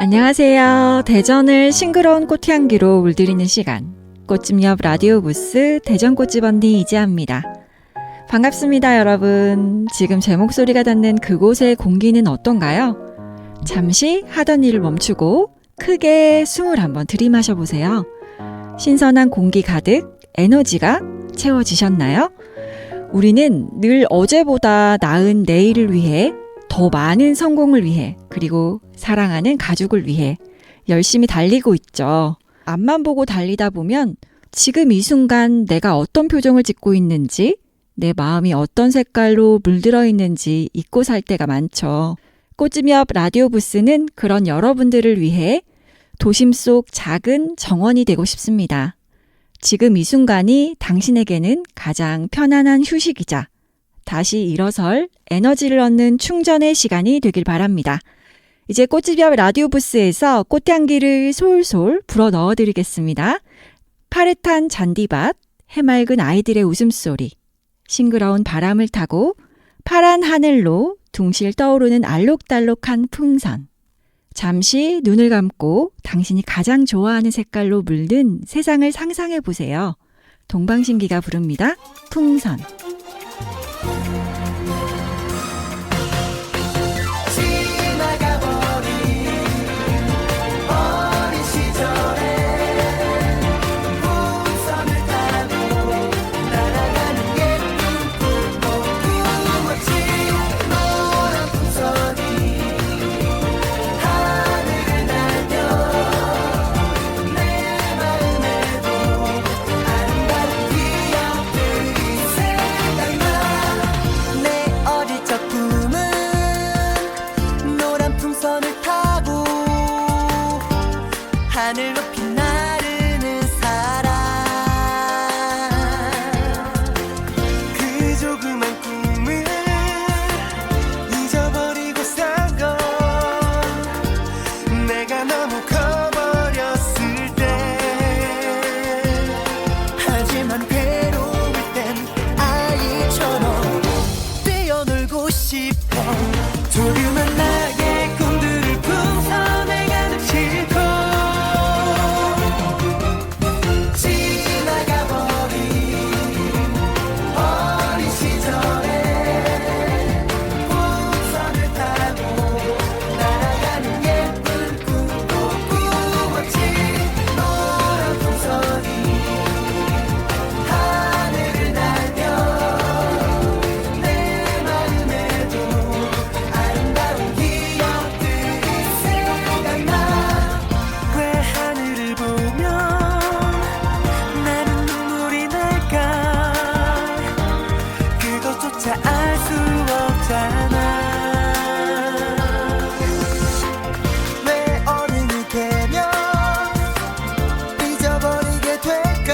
안녕하세요. 대전을 싱그러운 꽃향기로 물들이는 시간. 꽃집 옆 라디오 부스 대전 꽃집 언니 이지아입니다. 반갑습니다, 여러분. 지금 제 목소리가 닿는 그곳의 공기는 어떤가요? 잠시 하던 일을 멈추고 크게 숨을 한번 들이마셔 보세요. 신선한 공기 가득 에너지가 채워지셨나요? 우리는 늘 어제보다 나은 내일을 위해, 더 많은 성공을 위해, 그리고 사랑하는 가족을 위해 열심히 달리고 있죠. 앞만 보고 달리다 보면 지금 이 순간 내가 어떤 표정을 짓고 있는지, 내 마음이 어떤 색깔로 물들어 있는지 잊고 살 때가 많죠. 꽃집 옆 라디오 부스는 그런 여러분들을 위해 도심 속 작은 정원이 되고 싶습니다. 지금 이 순간이 당신에게는 가장 편안한 휴식이자 다시 일어설 에너지를 얻는 충전의 시간이 되길 바랍니다. 이제 꽃집 옆 라디오 부스에서 꽃향기를 솔솔 불어 넣어드리겠습니다. 파릇한 잔디밭, 해맑은 아이들의 웃음소리, 싱그러운 바람을 타고 파란 하늘로 둥실 떠오르는 알록달록한 풍선. 잠시 눈을 감고 당신이 가장 좋아하는 색깔로 물든 세상을 상상해 보세요. 동방신기가 부릅니다. 풍선. 하늘 높이 나르는 사랑, 그 조그만 꿈을 잊어버리고 산 건 내가 너무 커버렸을 때. 하지만 괴로울 땐 아이처럼 뛰어놀고 싶어. 조그만 나의 꿈들을 풍선에 가득 싣고 알 수 없잖아. 왜 어른이 되면 잊어버리게 될까?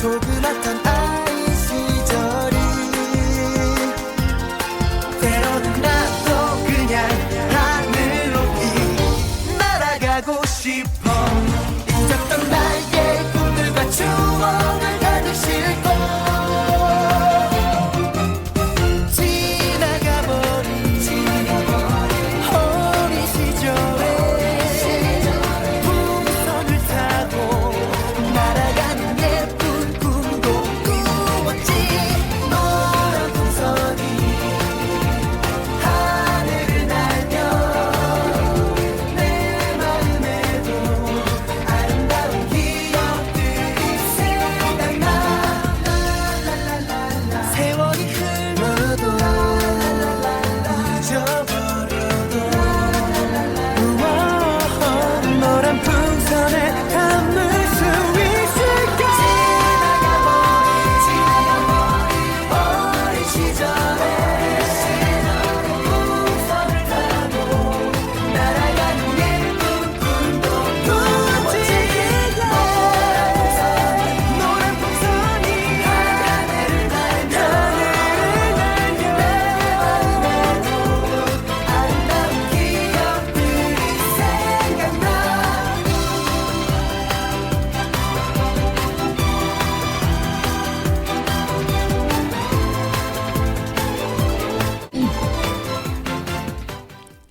조그맣던 아이 시절이. 때로는 나도 그냥 하늘 높이 날아가고 싶어. 잊었던 나의 꿈들과 추억을 가득 싣고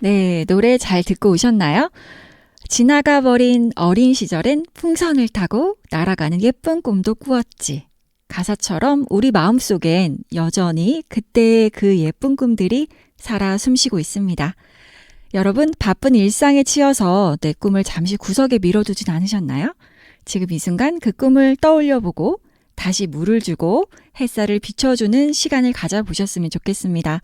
네, 노래 잘 듣고 오셨나요? 지나가 버린 어린 시절엔 풍선을 타고 날아가는 예쁜 꿈도 꾸었지. 가사처럼 우리 마음속엔 여전히 그때의 그 예쁜 꿈들이 살아 숨쉬고 있습니다. 여러분, 바쁜 일상에 치여서 내 꿈을 잠시 구석에 미뤄두진 않으셨나요? 지금 이 순간 그 꿈을 떠올려보고 다시 물을 주고 햇살을 비춰주는 시간을 가져보셨으면 좋겠습니다.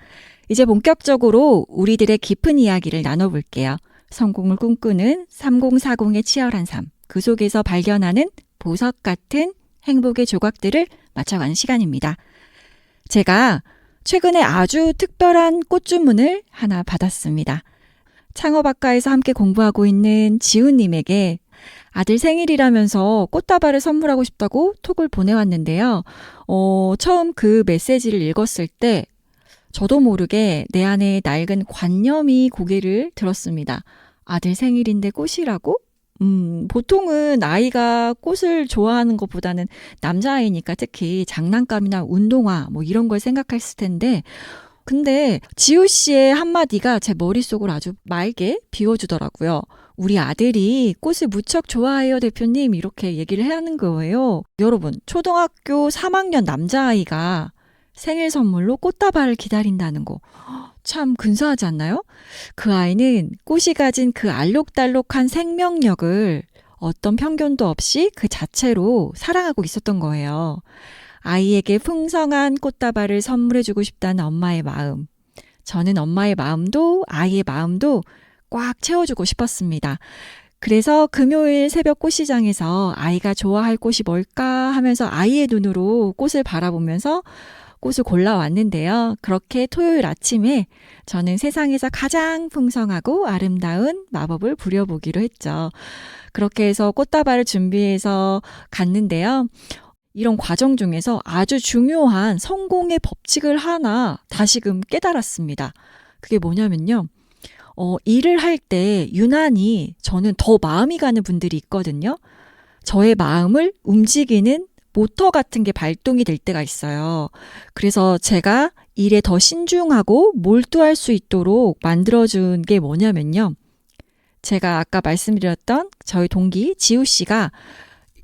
이제 본격적으로 우리들의 깊은 이야기를 나눠볼게요. 성공을 꿈꾸는 3040의 치열한 삶, 그 속에서 발견하는 보석 같은 행복의 조각들을 맞춰가는 시간입니다. 제가 최근에 아주 특별한 꽃 주문을 하나 받았습니다. 창업학과에서 함께 공부하고 있는 지훈님에게 아들 생일이라면서 꽃다발을 선물하고 싶다고 톡을 보내왔는데요. 처음 그 메시지를 읽었을 때 저도 모르게 내 안에 낡은 관념이 고개를 들었습니다. 아들 생일인데 꽃이라고? 보통은 아이가 꽃을 좋아하는 것보다는 남자아이니까 특히 장난감이나 운동화 뭐 이런 걸 생각했을 텐데 근데 지우 씨의 한마디가 제 머릿속을 아주 맑게 비워주더라고요. 우리 아들이 꽃을 무척 좋아해요, 대표님. 이렇게 얘기를 하는 거예요. 여러분, 초등학교 3학년 남자아이가 생일 선물로 꽃다발을 기다린다는 거. 참 근사하지 않나요? 그 아이는 꽃이 가진 그 알록달록한 생명력을 어떤 편견도 없이 그 자체로 사랑하고 있었던 거예요. 아이에게 풍성한 꽃다발을 선물해주고 싶다는 엄마의 마음. 저는 엄마의 마음도 아이의 마음도 꽉 채워주고 싶었습니다. 그래서 금요일 새벽 꽃시장에서 아이가 좋아할 꽃이 뭘까 하면서 아이의 눈으로 꽃을 바라보면서 꽃을 골라왔는데요. 그렇게 토요일 아침에 저는 세상에서 가장 풍성하고 아름다운 마법을 부려보기로 했죠. 그렇게 해서 꽃다발을 준비해서 갔는데요. 이런 과정 중에서 아주 중요한 성공의 법칙을 하나 다시금 깨달았습니다. 그게 뭐냐면요. 일을 할 때 유난히 저는 더 마음이 가는 분들이 있거든요. 저의 마음을 움직이는 모터 같은 게 발동이 될 때가 있어요. 그래서 제가 일에 더 신중하고 몰두할 수 있도록 만들어준 게 뭐냐면요. 제가 아까 말씀드렸던 저희 동기 지우 씨가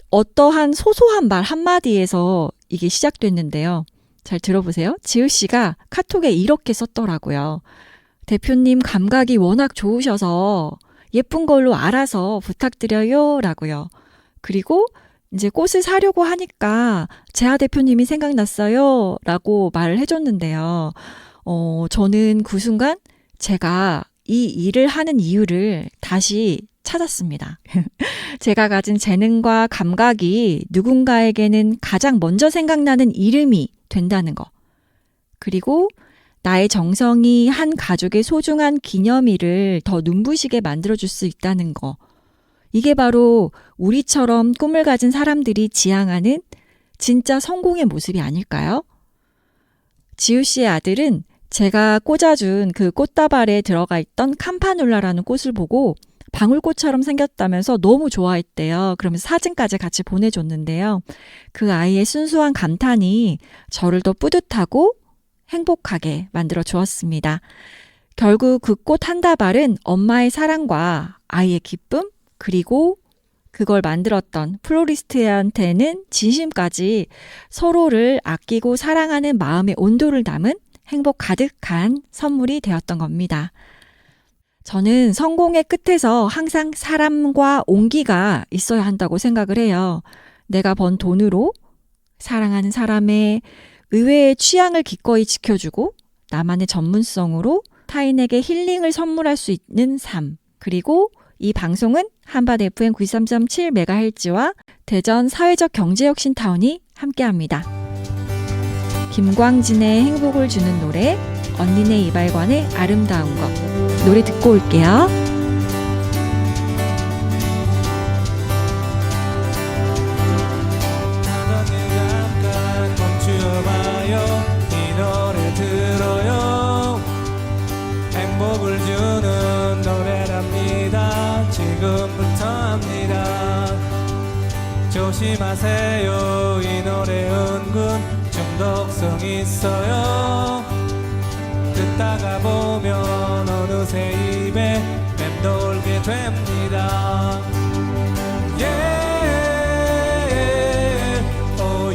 어떠한 소소한 말 한마디에서 이게 시작됐는데요. 잘 들어보세요. 지우 씨가 카톡에 이렇게 썼더라고요. 대표님 감각이 워낙 좋으셔서 예쁜 걸로 알아서 부탁드려요 라고요. 그리고 이제 꽃을 사려고 하니까 재하 대표님이 생각났어요 라고 말을 해줬는데요. 저는 그 순간 제가 이 일을 하는 이유를 다시 찾았습니다. 제가 가진 재능과 감각이 누군가에게는 가장 먼저 생각나는 이름이 된다는 거. 그리고 나의 정성이 한 가족의 소중한 기념일을 더 눈부시게 만들어줄 수 있다는 거. 이게 바로 우리처럼 꿈을 가진 사람들이 지향하는 진짜 성공의 모습이 아닐까요? 지우 씨의 아들은 제가 꽂아준 그 꽃다발에 들어가 있던 캄파눌라라는 꽃을 보고 방울꽃처럼 생겼다면서 너무 좋아했대요. 그러면서 사진까지 같이 보내줬는데요. 그 아이의 순수한 감탄이 저를 더 뿌듯하고 행복하게 만들어 주었습니다. 결국 그 꽃 한 다발은 엄마의 사랑과 아이의 기쁨, 그리고 그걸 만들었던 플로리스트한테는 진심까지 서로를 아끼고 사랑하는 마음의 온도를 담은 행복 가득한 선물이 되었던 겁니다. 저는 성공의 끝에서 항상 사람과 온기가 있어야 한다고 생각을 해요. 내가 번 돈으로 사랑하는 사람의 의외의 취향을 기꺼이 지켜주고 나만의 전문성으로 타인에게 힐링을 선물할 수 있는 삶. 그리고 이 방송은 한밭 FM 93.7MHz와 대전 사회적 경제혁신타운이 함께합니다. 김광진의 행복을 주는 노래, 언니네 이발관의 아름다운 것. 노래 듣고 올게요. 이 노래 들어요. 행복을 주는 노래랍니다. 지금부터 합니다. 조심하세요. 이 노래 은근 중독성 있어요. 듣다가 보면 어느새 입에 됩니다. 오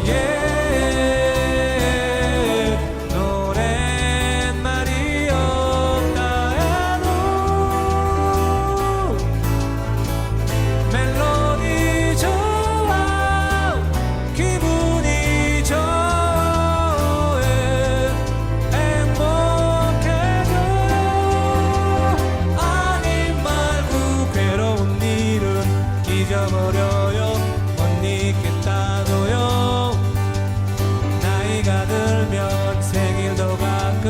노랫말이 없다 해도 멜로디 좋아 기분이 좋아 행복해져요. 아님 말고 괴로운 일은 잊어버려요. 못 잊겠다고요. 나이가 들면 생일도 가끔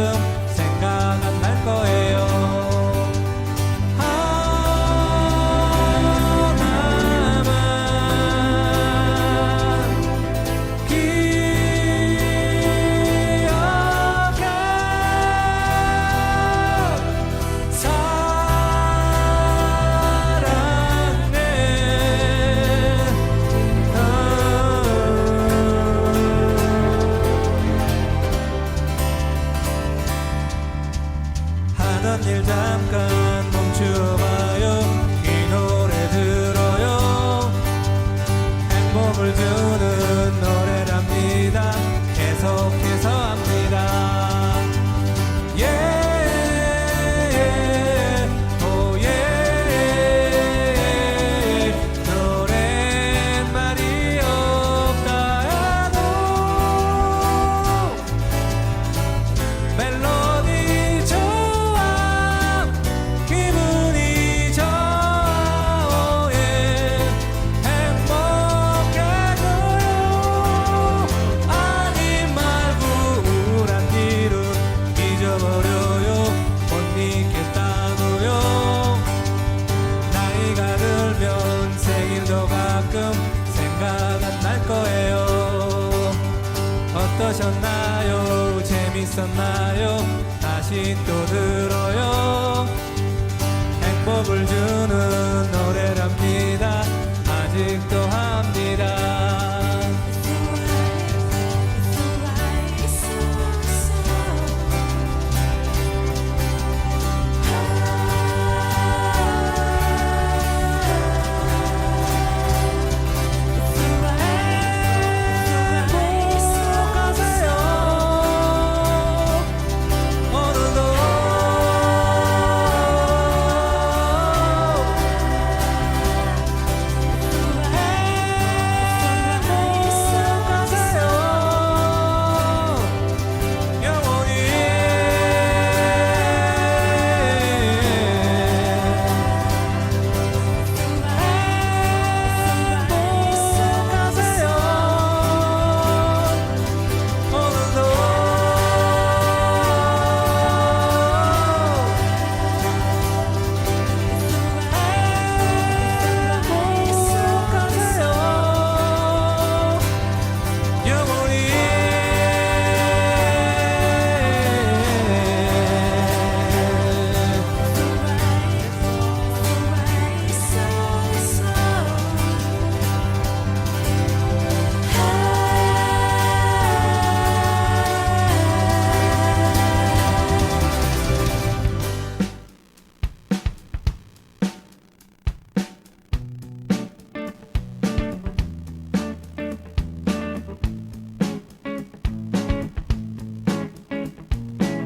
생각 안 날 거예요. 하나만 기억해 하던 일 잠깐 멈추어봐요. 이 노래 들어요. 행복을 주는 노래랍니다. 계속해서 합니다. 오예 노랫말이 없다 해도 멜로디 좋아 기분이 좋아 행복해져요. 아님 말고 우울한 일은 잊어버려요. 못 잊겠다고요. 나이가 들면 생일도 가끔 생각 안 날 거예요. 어떠셨나요? 재밌었나요? 다시 또 들어요. 행복을 주는 노래랍니다. 아직도 합니다.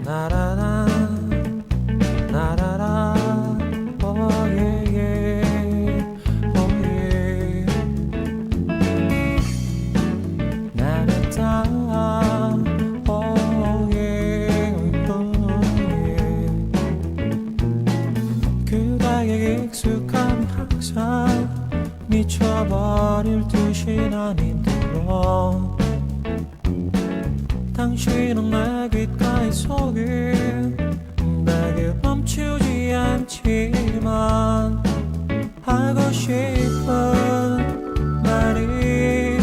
나라라 나라라 오예예 오예 나랬다 오예 오예 그대의 익숙함 항상 미쳐버릴 듯이 난 힘들어 당신은 내 귓가에 속에 내게 멈추지 않지만 하고 싶은 말이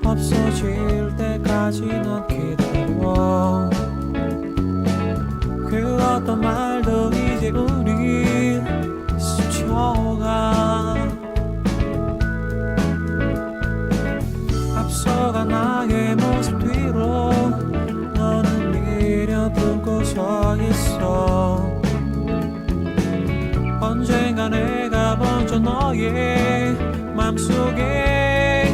없어질 때까지 난 기다려 그 어떤 말도 이제 우리 스쳐가 앞서가 나의 모습 뒤로 너는 미련 품고서 너의 맘속에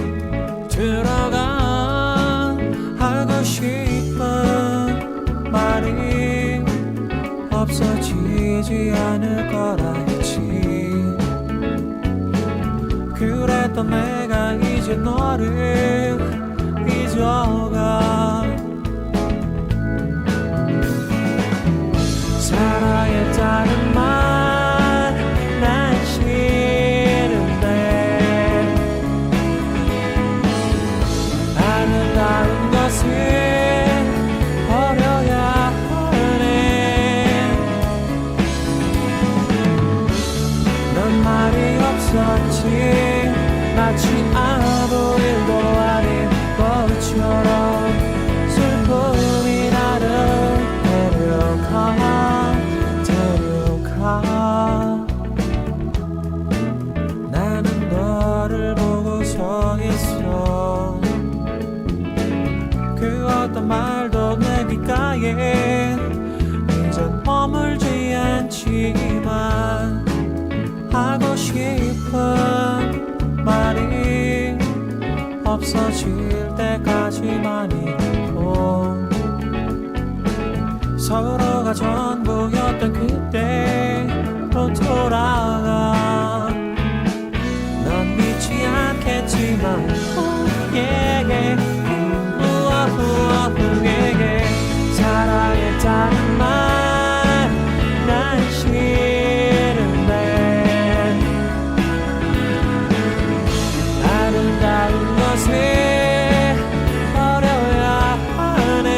들어가 하고 싶은 말이 없어지지 않을 거라 했지. 그랬던 내가 이제 너를 잊어가. 사랑했다는 말 난 싫은데 아름다운 것을 버려야 하네. 넌 말이 없었지. 마치 아무 일도 아닌 것처럼 슬픔이 나를 데려가. 나는 너를 보고 서 있어. 그 어떤 말도 내 귓가에 이젠 머물지 않지만 하고 싶은 말이 없어질 때까지만이고 서로가 전부였던 그때로 돌아가. 넌 믿지 않겠지만 사랑했다는 말 난 싫은데 아름다운 것을 버려야 하네.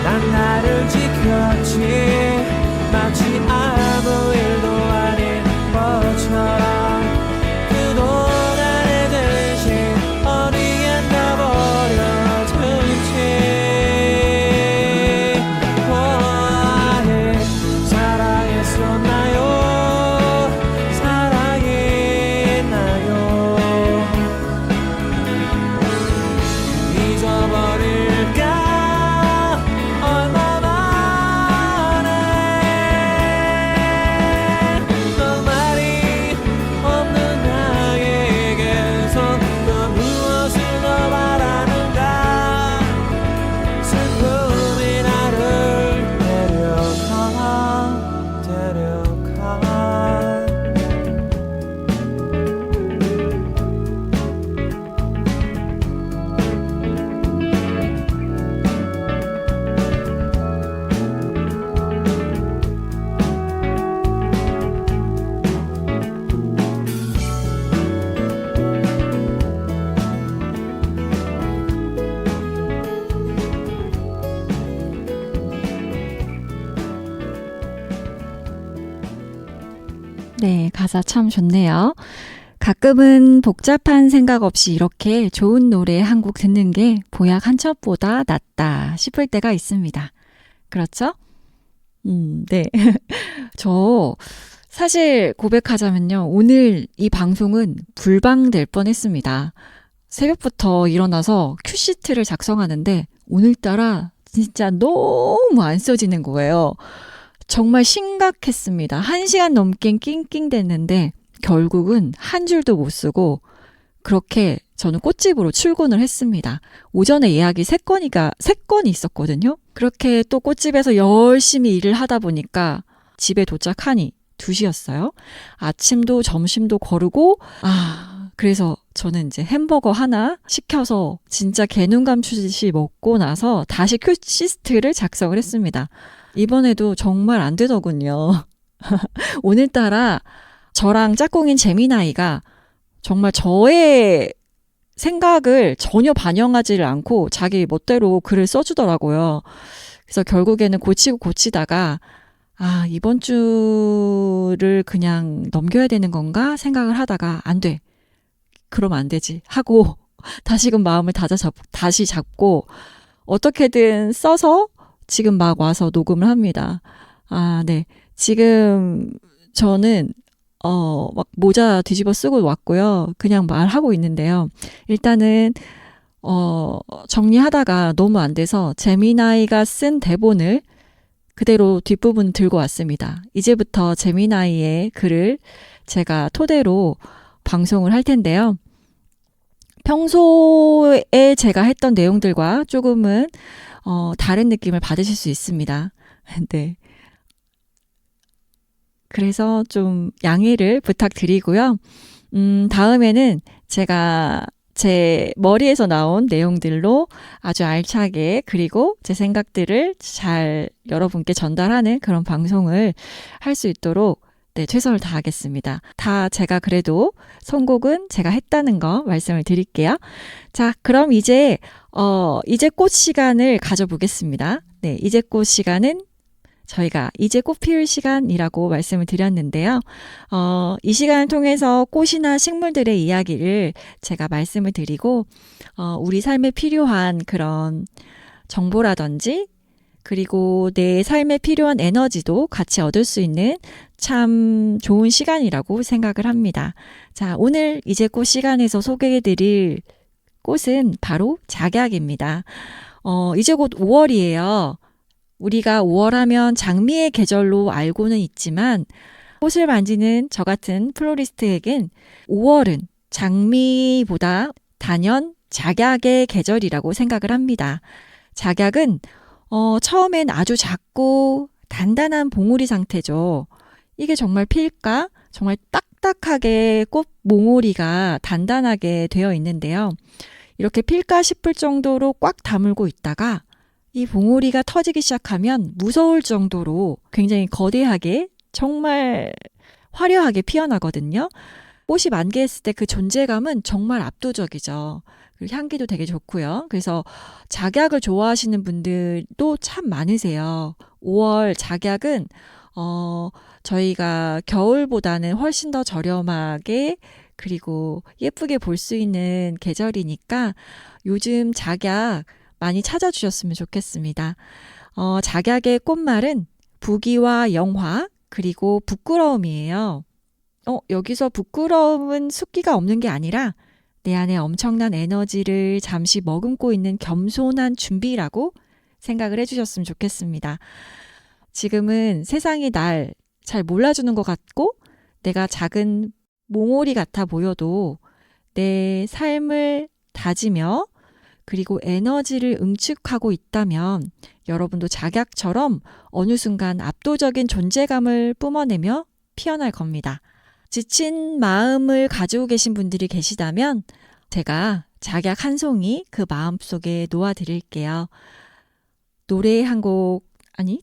난 나를 지켰지. 마치 아무 일도 아닌 것처럼. 그동안 내 대신 어디에 놔버려둔지. 사랑했었나요? 사랑했나요? 잊어버릴까? 네, 가사 참 좋네요. 가끔은 복잡한 생각 없이 이렇게 좋은 노래 한 곡 듣는 게 보약 한 첩보다 낫다 싶을 때가 있습니다. 그렇죠? 네. 저 사실 고백하자면요. 오늘 이 방송은 불방될 뻔했습니다. 새벽부터 일어나서 큐시트를 작성하는데 오늘따라 진짜 너무 안 써지는 거예요. 정말 심각했습니다. 1시간 넘게 낑낑댔는데 결국은 한 줄도 못 쓰고 그렇게 저는 꽃집으로 출근을 했습니다. 오전에 예약이 3건이 있었거든요. 그렇게 또 꽃집에서 열심히 일을 하다 보니까 집에 도착하니 2시였어요. 아침도 점심도 거르고 그래서 저는 이제 햄버거 하나 시켜서 진짜 개눈 감추듯이 먹고 나서 다시 큐시트를 작성을 했습니다. 이번에도 정말 안 되더군요. 오늘따라 저랑 짝꿍인 재미나이가 정말 저의 생각을 전혀 반영하지를 않고 자기 멋대로 글을 써주더라고요. 그래서 결국에는 고치다가 이번 주를 그냥 넘겨야 되는 건가 생각을 하다가 안 돼. 그러면 안 되지 하고 다시금 마음을 다시 잡고 어떻게든 써서 지금 막 와서 녹음을 합니다. 네. 지금 저는 막 모자 뒤집어 쓰고 왔고요. 그냥 말하고 있는데요. 일단은 정리하다가 너무 안 돼서 재미나이가 쓴 대본을 그대로 뒷부분 들고 왔습니다. 이제부터 제미나이의 글을 제가 토대로 방송을 할 텐데요. 평소에 제가 했던 내용들과 조금은 다른 느낌을 받으실 수 있습니다. 네. 그래서 좀 양해를 부탁드리고요. 다음에는 제가 제 머리에서 나온 내용들로 아주 알차게 그리고 제 생각들을 잘 여러분께 전달하는 그런 방송을 할 수 있도록 네, 최선을 다하겠습니다. 다 제가 그래도 선곡은 제가 했다는 거 말씀을 드릴게요. 자, 그럼 이제 꽃 시간을 가져보겠습니다. 네, 이제 꽃 시간은 저희가 이제 꽃 피울 시간이라고 말씀을 드렸는데요. 이 시간을 통해서 꽃이나 식물들의 이야기를 제가 말씀을 드리고, 우리 삶에 필요한 그런 정보라든지, 그리고 내 삶에 필요한 에너지도 같이 얻을 수 있는 참 좋은 시간이라고 생각을 합니다. 자, 오늘 이제 꽃 시간에서 소개해드릴 꽃은 바로 작약입니다. 이제 곧 5월이에요. 우리가 5월 하면 장미의 계절로 알고는 있지만 꽃을 만지는 저 같은 플로리스트에겐 5월은 장미보다 단연 작약의 계절이라고 생각을 합니다. 작약은 처음엔 아주 작고 단단한 봉우리 상태죠. 이게 정말 필까? 정말 딱딱하게 꽃 몽우리가 단단하게 되어 있는데요. 이렇게 필까 싶을 정도로 꽉 다물고 있다가 이 봉우리가 터지기 시작하면 무서울 정도로 굉장히 거대하게 정말 화려하게 피어나거든요. 꽃이 만개했을 때 그 존재감은 정말 압도적이죠. 그리고 향기도 되게 좋고요. 그래서 작약을 좋아하시는 분들도 참 많으세요. 5월 작약은 저희가 겨울보다는 훨씬 더 저렴하게 그리고 예쁘게 볼 수 있는 계절이니까 요즘 작약 많이 찾아주셨으면 좋겠습니다. 작약의 꽃말은 부귀와 영화 그리고 부끄러움이에요. 여기서 부끄러움은 숫기가 없는 게 아니라 내 안에 엄청난 에너지를 잠시 머금고 있는 겸손한 준비라고 생각을 해주셨으면 좋겠습니다. 지금은 세상이 날 잘 몰라주는 것 같고 내가 작은 몽오리 같아 보여도 내 삶을 다지며 그리고 에너지를 응축하고 있다면 여러분도 작약처럼 어느 순간 압도적인 존재감을 뿜어내며 피어날 겁니다. 지친 마음을 가지고 계신 분들이 계시다면 제가 작약 한 송이 그 마음속에 놓아드릴게요. 노래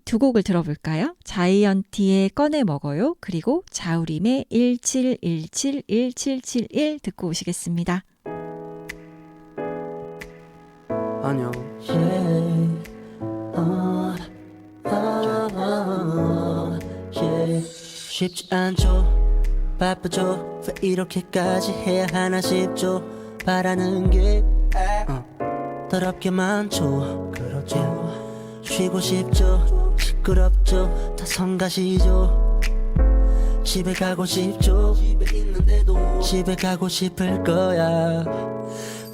두 곡을 들어볼까요? 자이언티의 꺼내 먹어요. 그리고 자우림의 17171771 듣고 오시겠습니다. 안녕. 쉽지 않죠. 바쁘죠. 왜 이렇게까지 해야 하나 싶죠. 바라는 게 더럽게 많죠. 그렇죠. 쉬고 싶죠. 시끄럽죠. 다 성가시죠. 집에 가고 싶죠. 집에 있는데도 집에 가고 싶을 거야.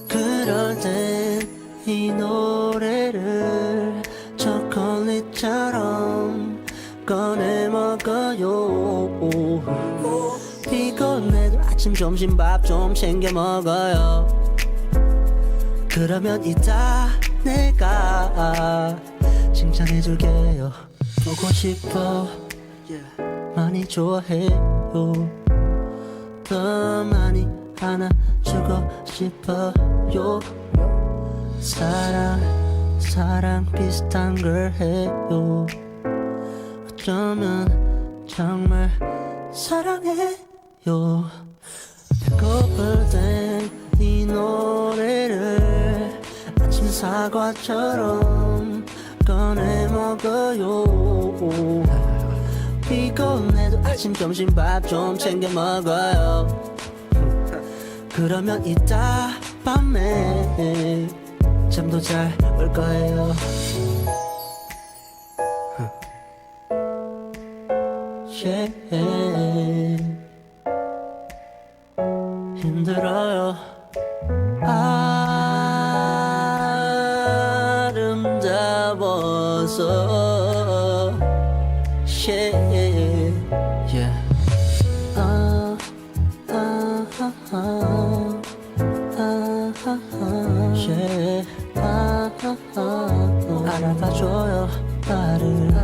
그럴 땐 이 노래를 초콜릿처럼 꺼내 먹어요. 피곤해도 아침 점심 밥 좀 챙겨 먹어요. 그러면 이따 내가 칭찬해줄게요. 보고 싶어 많이 좋아해요. 더 많이 안아주고 싶어요. 사랑 비슷한 걸 해요. 어쩌면 정말 사랑해요. 배고플 땐 이 노래를 아침 사과처럼 꺼내 먹어요. 피곤해도 아침 점심 밥 좀 챙겨 먹어요. 그러면 이따 밤에 잠도 잘 올 거예요. 힘들어요. 아름다워서 shit. Yeah. Yeah. 알아봐줘요 나를.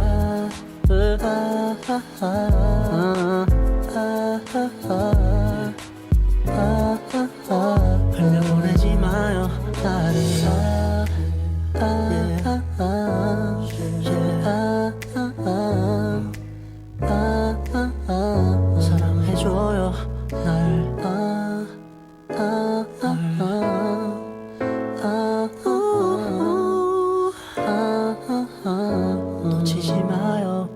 흘려보내지 마요 나를. 사랑해줘요 날. 놓치지 마요.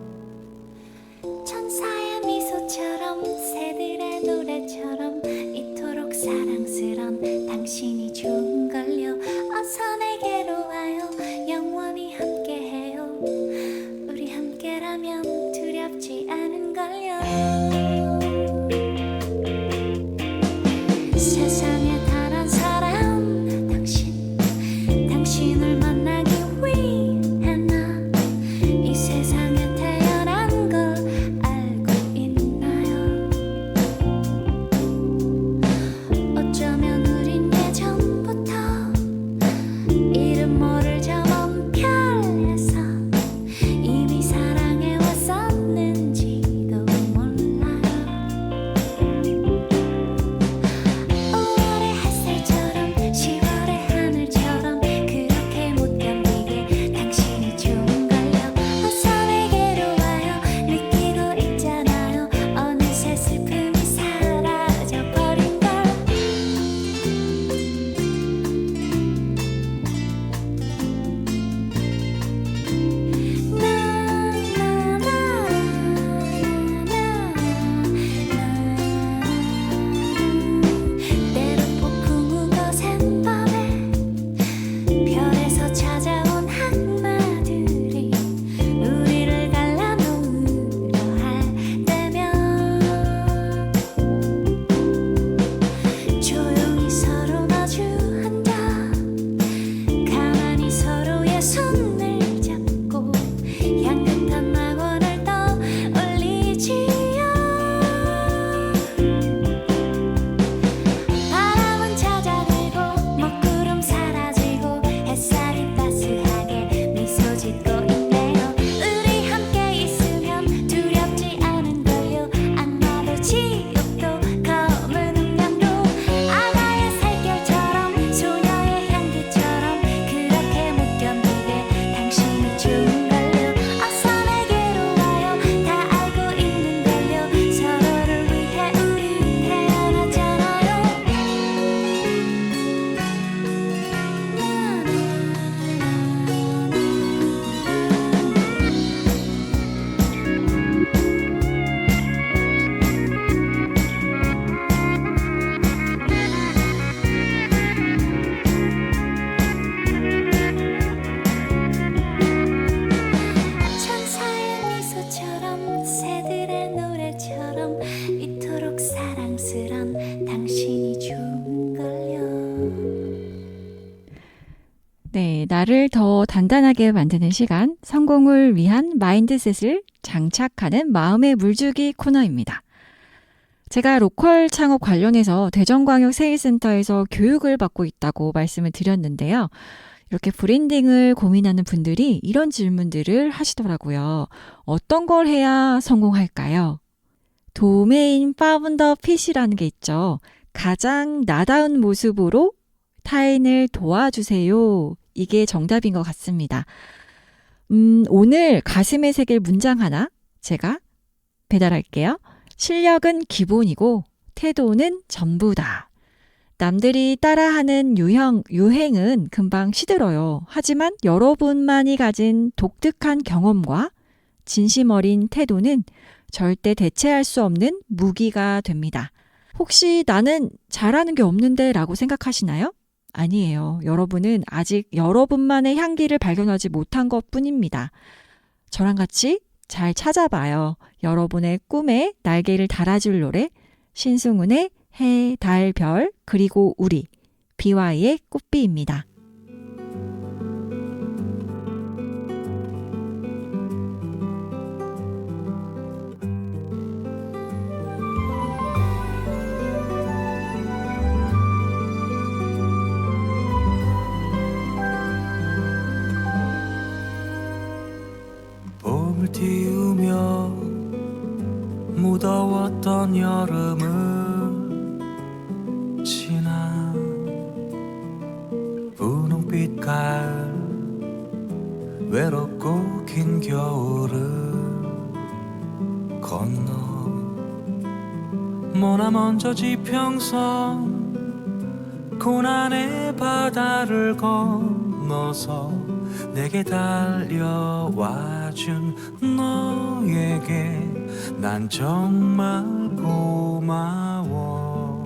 천사의 미소처럼 새들의 노래처럼 이토록 사랑스런 당신이 좋은걸요. 어서 내게로 와요. 영원히 함께해요. 우리 함께라면 두렵지 않은걸요. 세상에 단 한 사람 당신. 당신을 만나기 위해 나 이 세상에 태어난 걸 알고 있나요? 어쩌면 우린 예전부터 이름 모를 저 먼 별에서 이미 사랑해 왔었는지도 몰라요. 5월의 햇살처럼 10월의 하늘처럼 그렇게 못 견디게 당신이 좋은걸요. 어서 내게로 와요. 느끼고 있잖아요. 어느새 슬픔이 사라져버린걸. 때로 폭풍우 거센 밤에 별에서 찾아온 악마들이 우리를 갈라놓으려 할 때면 조용히 서로 마주앉아 가만히 서로의 손을 잡고 향긋한 낙원을 떠올리지요. 바람은 잦아들고 먹구름 사라지고 햇살이 따스하게 미소 짓고 있네요. 우리 함께 있으면 두렵지 않은걸요. 악마도 지옥도 검은 운명도 아가의 살결처럼 소녀의 향기처럼 그렇게 못 견디게 당신이 좋은걸요. 어서 내게로 와요. 다 알고 있는걸요. 서로를 위해 우리 태어났잖아요. 천사의 미소처럼 새들의 노래처럼 이토록 사랑스런 당신이 좋은걸요. 네, 나를 더 단단하게 만드는 시간, 성공을 위한 마인드셋을 장착하는 마음의 물주기 코너입니다. 제가 로컬 창업 관련해서 대전광역세일센터에서 교육을 받고 있다고 말씀을 드렸는데요. 이렇게 브랜딩을 고민하는 분들이 이런 질문들을 하시더라고요. 어떤 걸 해야 성공할까요? 도메인 파운더 핏이라는 게 있죠. 가장 나다운 모습으로 타인을 도와주세요. 이게 정답인 것 같습니다. 오늘 가슴에 새길 문장 하나 제가 배달할게요. 실력은 기본이고 태도는 전부다. 남들이 따라하는 유행은 금방 시들어요. 하지만 여러분만이 가진 독특한 경험과 진심 어린 태도는 절대 대체할 수 없는 무기가 됩니다. 혹시 나는 잘하는 게 없는데 라고 생각하시나요? 아니에요. 여러분은 아직 여러분만의 향기를 발견하지 못한 것 뿐입니다. 저랑 같이 잘 찾아봐요. 여러분의 꿈에 날개를 달아줄 노래, 신승훈의 해, 달, 별, 그리고 우리, BY의 꽃비입니다. 몸을 띄우며 무더웠던 여름을 지나 분홍빛 가을 외롭고 긴 겨울을 건너 머나먼저 지평선 고난의 바다를 건너서 내게 달려와준 너에게 난 정말 고마워.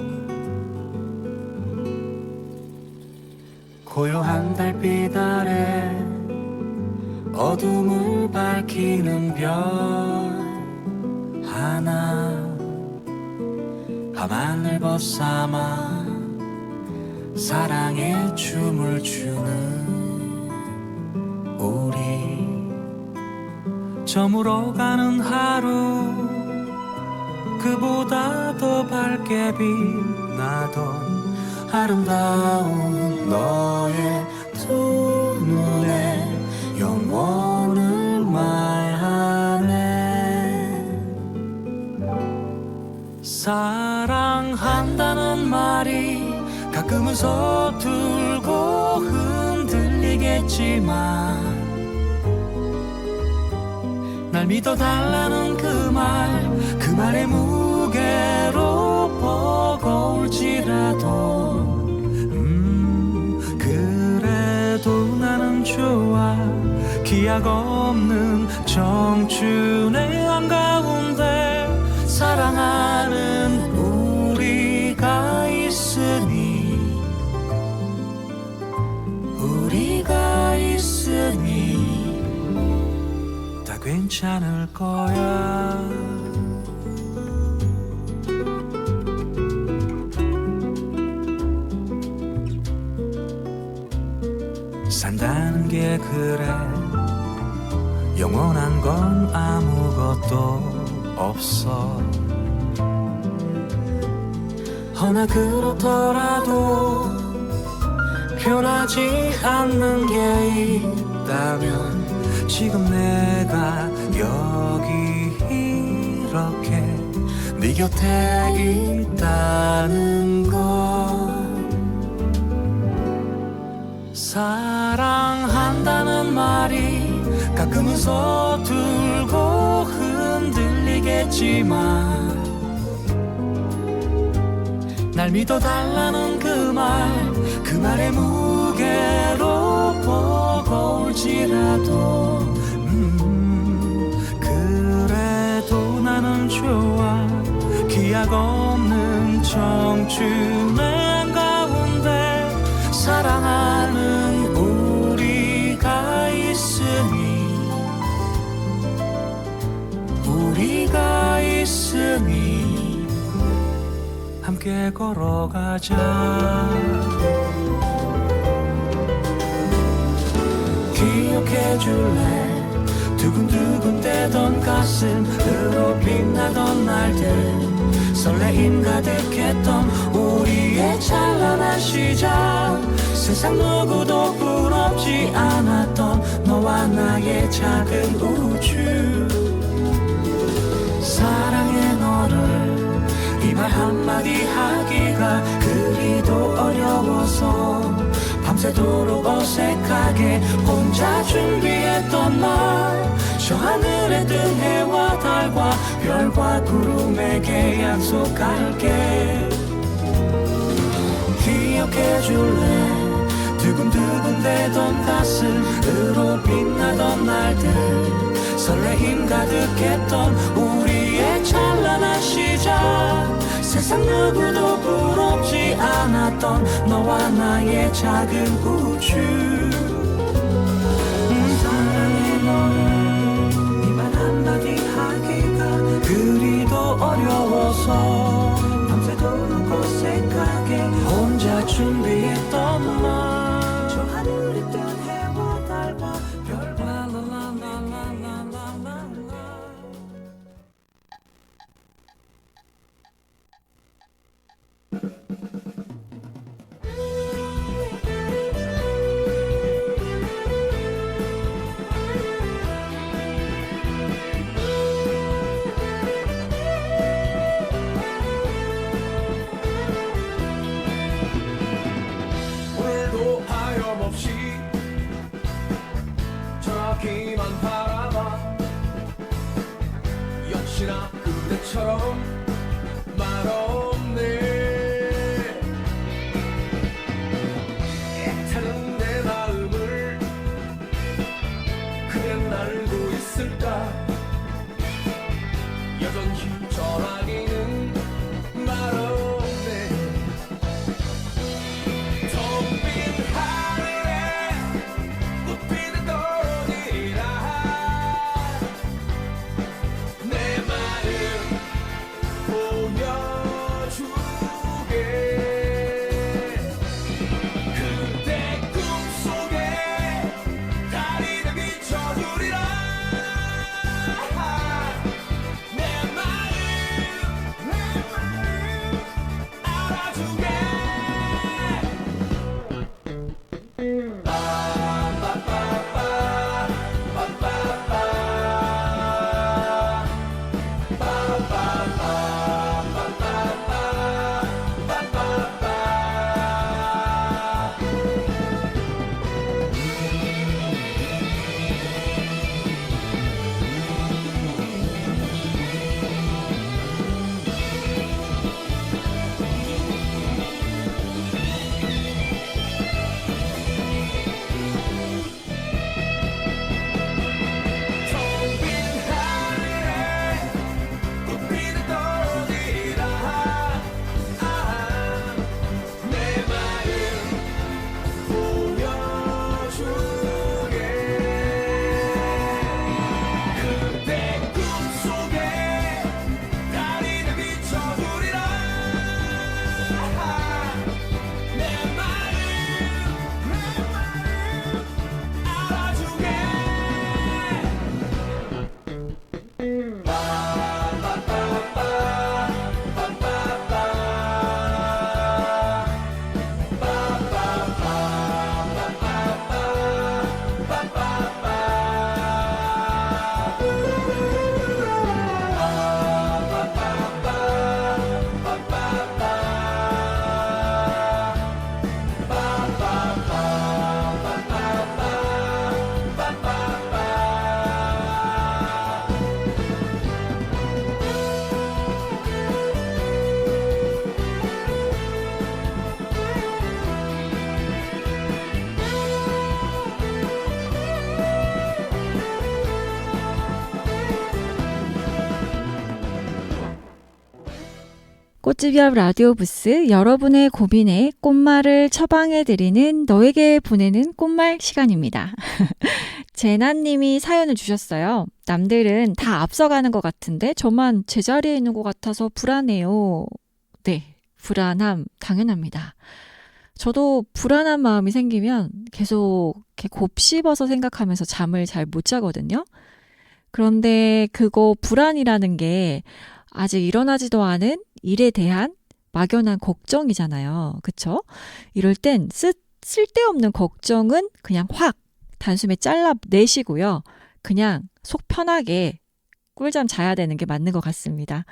고요한 달빛 아래 어둠을 밝히는 별 하나 밤하늘 벗삼아 사랑의 춤을 추는 우리 저물어가는 하루 그보다 더 밝게 빛나던 아름다운 너의 두 눈에 영원을 말하네. 사랑한다는 말이 가끔은 서툴고 흔들리겠지만 날 믿어달라는 그 말의 무게로 버거울지라도 그래도 나는 좋아. 기약 없는 청춘의 한가운데 사랑하는 우리가 있으니 다 괜찮을 거야. 산다는 게 그래 영원한 건 아무것도 없어. 허나 그렇더라도 변하지 않는 게 있다면 지금 내가 여기 이렇게 네 곁에 있다는 것. 사랑한다는 말이 가끔은 서툴고 흔들리겠지만 날 믿어달라는 그 말의 무게로 버거울지라도 그래도 나는 좋아. 기약 없는 청춘의 한가운데 사랑하는 우리가 있으니 함께 걸어가자. 기억해줄래 두근두근대던 가슴으로 빛나던 날들 설레임 가득했던 우리의 찬란한 시작. 세상 누구도 부럽지 않았던 너와 나의 작은 우주. 사랑해 너를 이 말 한마디 하기가 그리도 어려워서 밤새도록 어색하게 혼자 준비했던 말. 저 하늘에 뜬 해와 달과 별과 구름에게 약속할게. 기억해줄래 두근두근대던 가슴으로 빛나던 날들 설레임 가득했던 우리의 찬란한 시작. 세상 누구도 부럽지 않았던 너와 나의 작은 우주. 사랑해 너를 이 말 한마디 하기가 그리도 어려워서 밤새도록 어색하게 혼자 준비했던 말. 저 하늘에 뜬 해와 달과 별과 라라라라라라라라. 혹시나 그대처럼 말 없네. 애타는 내 마음을 그댄 알고 있을까. 여전히 전화기는 말 없네. 텅 빈 하늘에 꽃피는 떠오르라. 내 마음 보여주게. 그대 꿈속에 달이 내 비춰주리라. 내 마음 알아주게. 텅 빈 하늘에 꽃피는 떠오르라. 내 마음 보여주게. 그대 꿈속에 달이 내 비춰주리라. 내 마음 알아주게. 꽃집 옆 라디오 부스, 여러분의 고민에 꽃말을 처방해드리는 너에게 보내는 꽃말 시간입니다. 제나님이 사연을 주셨어요. 남들은 다 앞서가는 것 같은데 저만 제자리에 있는 것 같아서 불안해요. 네, 불안함 당연합니다. 저도 불안한 마음이 생기면 계속 이렇게 곱씹어서 생각하면서 잠을 잘 못 자거든요. 그런데 그거 불안이라는 게 아직 일어나지도 않은 일에 대한 막연한 걱정이잖아요. 그쵸? 이럴 땐 쓸데없는 걱정은 그냥 확 단숨에 잘라내시고요. 그냥 속 편하게 꿀잠 자야 되는 게 맞는 것 같습니다.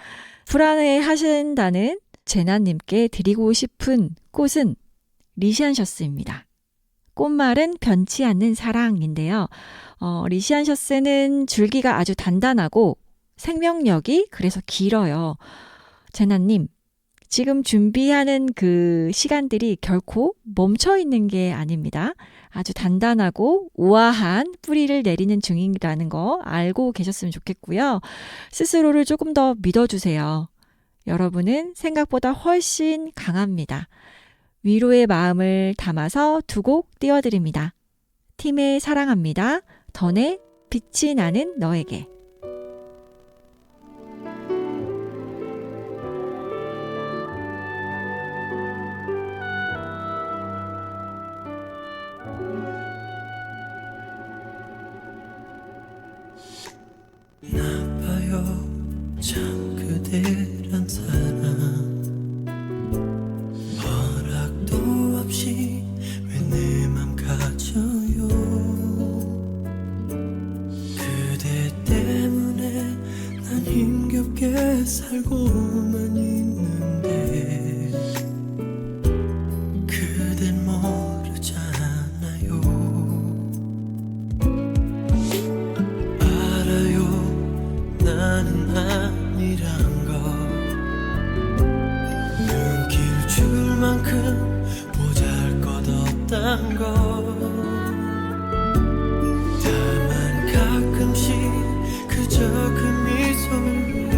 불안해 하신다는 제나님께 드리고 싶은 꽃은 리시안셔스입니다. 꽃말은 변치 않는 사랑인데요. 리시안셔스는 줄기가 아주 단단하고 생명력이 그래서 길어요. 제나님, 지금 준비하는 그 시간들이 결코 멈춰 있는 게 아닙니다. 아주 단단하고 우아한 뿌리를 내리는 중이라는 거 알고 계셨으면 좋겠고요. 스스로를 조금 더 믿어주세요. 여러분은 생각보다 훨씬 강합니다. 위로의 마음을 담아서 두 곡 띄워드립니다. 팀의 사랑합니다. 던의 빛이 나는 너에게. 나봐요 참 그대란 사람 허락도 없이 왜 내 맘 가져요. 그대 때문에 난 힘겹게 살고만 있는데 그댄 모르잖아요. 알아요 나는 사랑이란 거 눈길 줄 만큼 보잘것없단 거 다만 가끔씩 그저 그 미소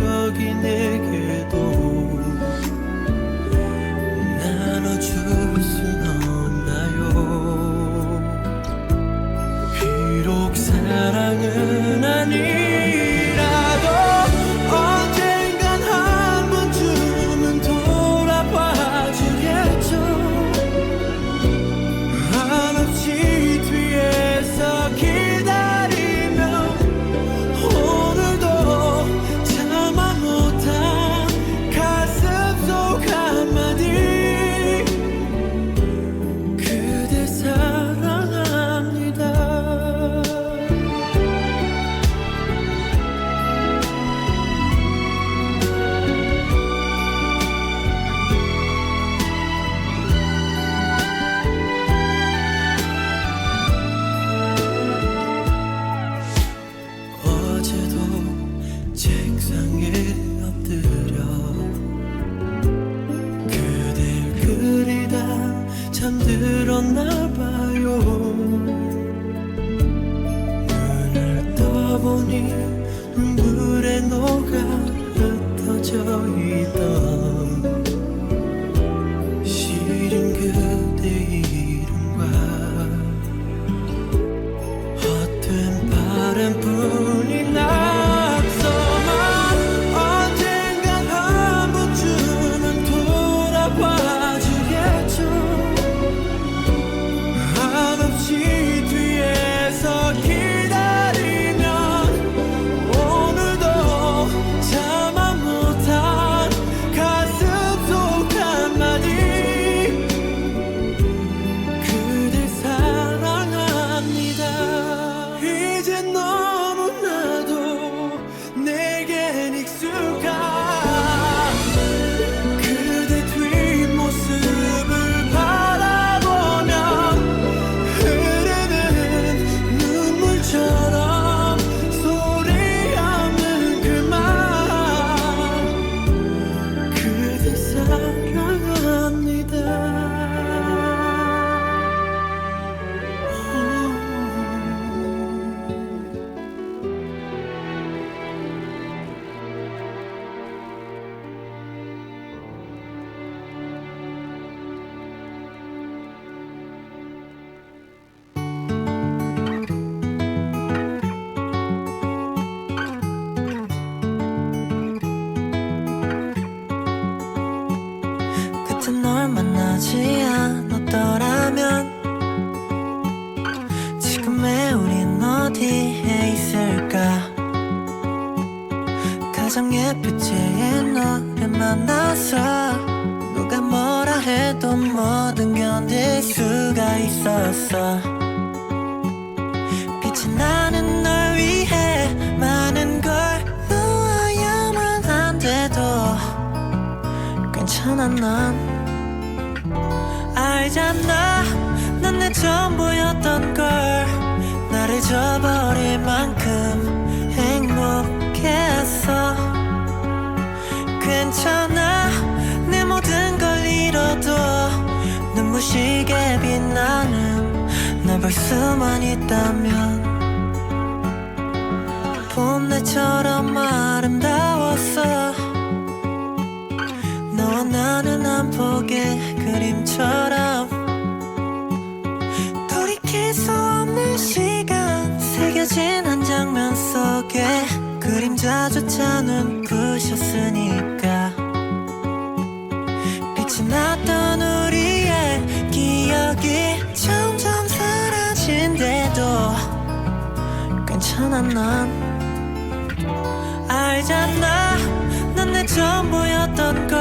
여기 내게도 나눠줄 순 없나요 비록 사랑은 아니라도 언젠간 한 번쯤은 돌아봐 주겠죠 한없이 뒤에서 기다리며 오늘도 참아 못한 가슴 속 한마디 그대 사랑합니다 어제도 책상에 엎드려 그댈 그리다 잠들었나 봐요 눈을 떠보니 눈물에 녹아 흩어져 있던 시린 그대 이름과 헛된 바람뿐이 낙서만 언젠간 한 번쯤은 돌아봐 주겠죠 한없이 뒤에서 기다리면 오늘도 참아 못한 가슴 속 한마디 그대 사랑합니다 이제 너무나도 내겐 익숙한 그대 뒷모습을 바라보면 흐르는 눈물처럼 소리 없는 그 말 그대 사랑합니다 그때 널 만나지 않았더라면 지금의 우린 어디에 있을까 가장 예쁠 때의 너를 만나서 누가 뭐라 해도 뭐든 견딜 수가 있었어 빛이 나는 널 위해 많은 걸 놓아야만 한데도 괜찮아 난 알잖아 넌 내 전부였던 걸 나를 잊어버릴 만큼 행복했어 괜찮아 내 모든 걸 잃어도 눈부시게 빛나는 널 볼 수만 있다면 봄날처럼 아름다웠어 너와 나는 한 폭의 그림처럼 돌이킬 수 없는 시간 새겨진 한 장면 속에 그림자조차 눈부셨으니까 빛이 났던 우리의 기억이 점점 사라진대도 괜찮아 난 알잖아 넌 내 전부였던 걸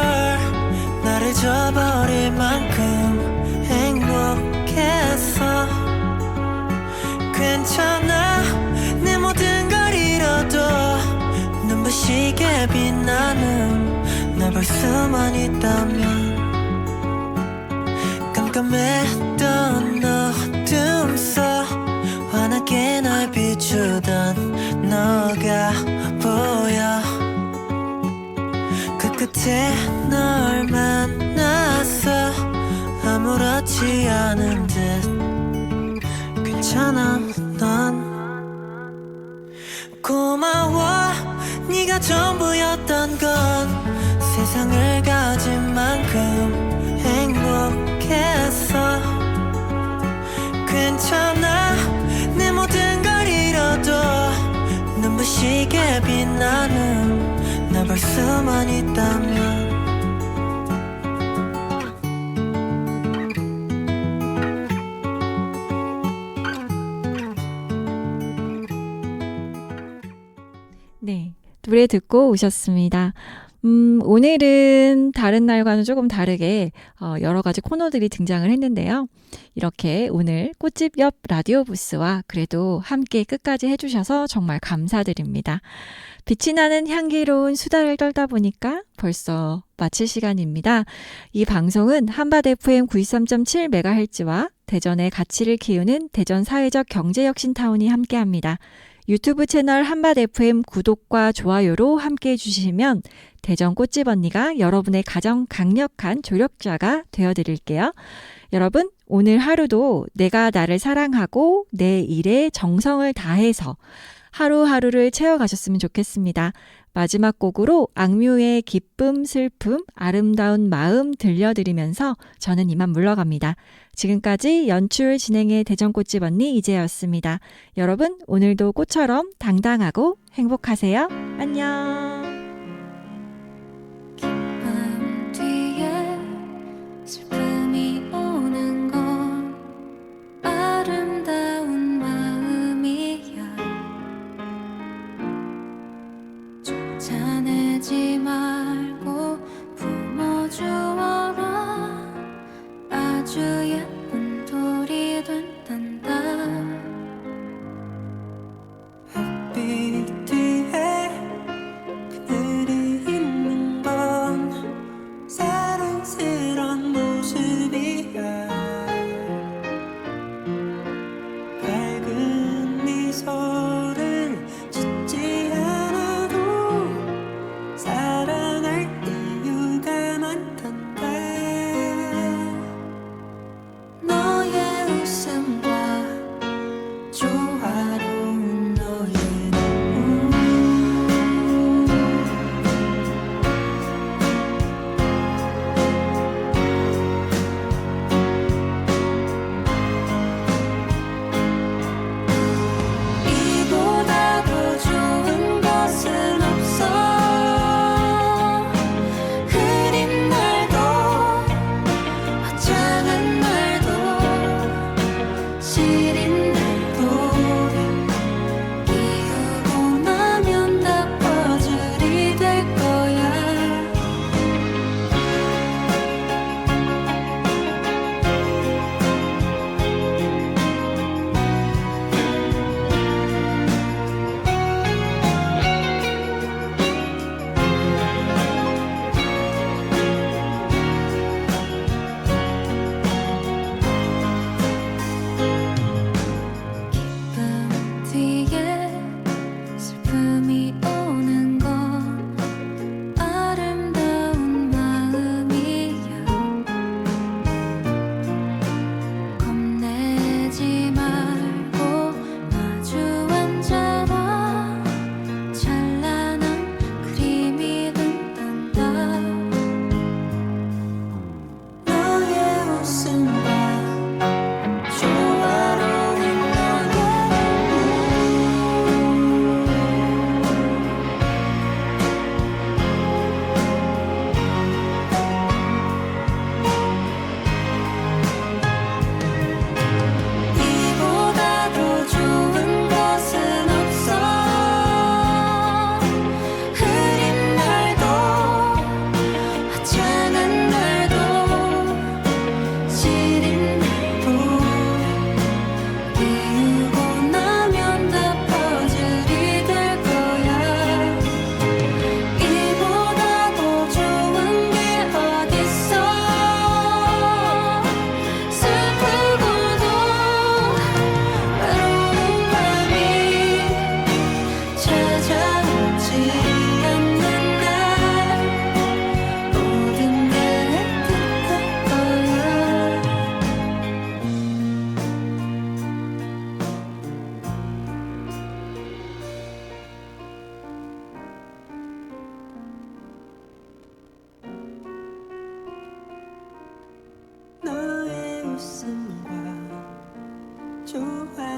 나를 잊어버릴 만큼 행복했어 괜찮아 내 모든 걸 잃어도 눈부시게 빛나는 날 볼 수만 있다면 깜깜했던 어둠 속 환하게 날 비추던 너가 보여 이제 널 만났어 아무렇지 않은 듯 괜찮아 넌 고마워 네가 전부였던 건 세상을 가진 만큼 행복했어 괜찮아 내 모든 걸 잃어도 눈부시게 빛나는 나 볼 수만 있다면 네, 노래 듣고 오셨습니다. 오늘은 다른 날과는 조금 다르게 여러 가지 코너들이 등장을 했는데요. 이렇게 오늘 꽃집 옆 라디오 부스와 그래도 함께 끝까지 해주셔서 정말 감사드립니다. 빛이 나는 향기로운 수다를 떨다 보니까 벌써 마칠 시간입니다. 이 방송은 한밭 FM 93.7MHz와 대전의 가치를 키우는 대전 사회적 경제혁신타운이 함께합니다. 유튜브 채널 한밭 FM 구독과 좋아요로 함께해 주시면 대전 꽃집 언니가 여러분의 가장 강력한 조력자가 되어드릴게요. 여러분, 오늘 하루도 내가 나를 사랑하고 내 일에 정성을 다해서 하루하루를 채워가셨으면 좋겠습니다. 마지막 곡으로 악뮤의 기쁨, 슬픔, 아름다운 마음 들려드리면서 저는 이만 물러갑니다. 지금까지 연출 진행의 대전꽃집 언니 이재였습니다. 여러분, 오늘도 꽃처럼 당당하고 행복하세요. 안녕. 기쁨 뒤에 슬픔이 오는 건 아름다운 마음이야 쫓아내지 말고 품어주어라 아주 예쁜 돌이 된단다 햇빛 뒤에 그늘이 있는 건 사랑스런 모습이야 밝은 미소를 짓지 않아도 웃음과 좋아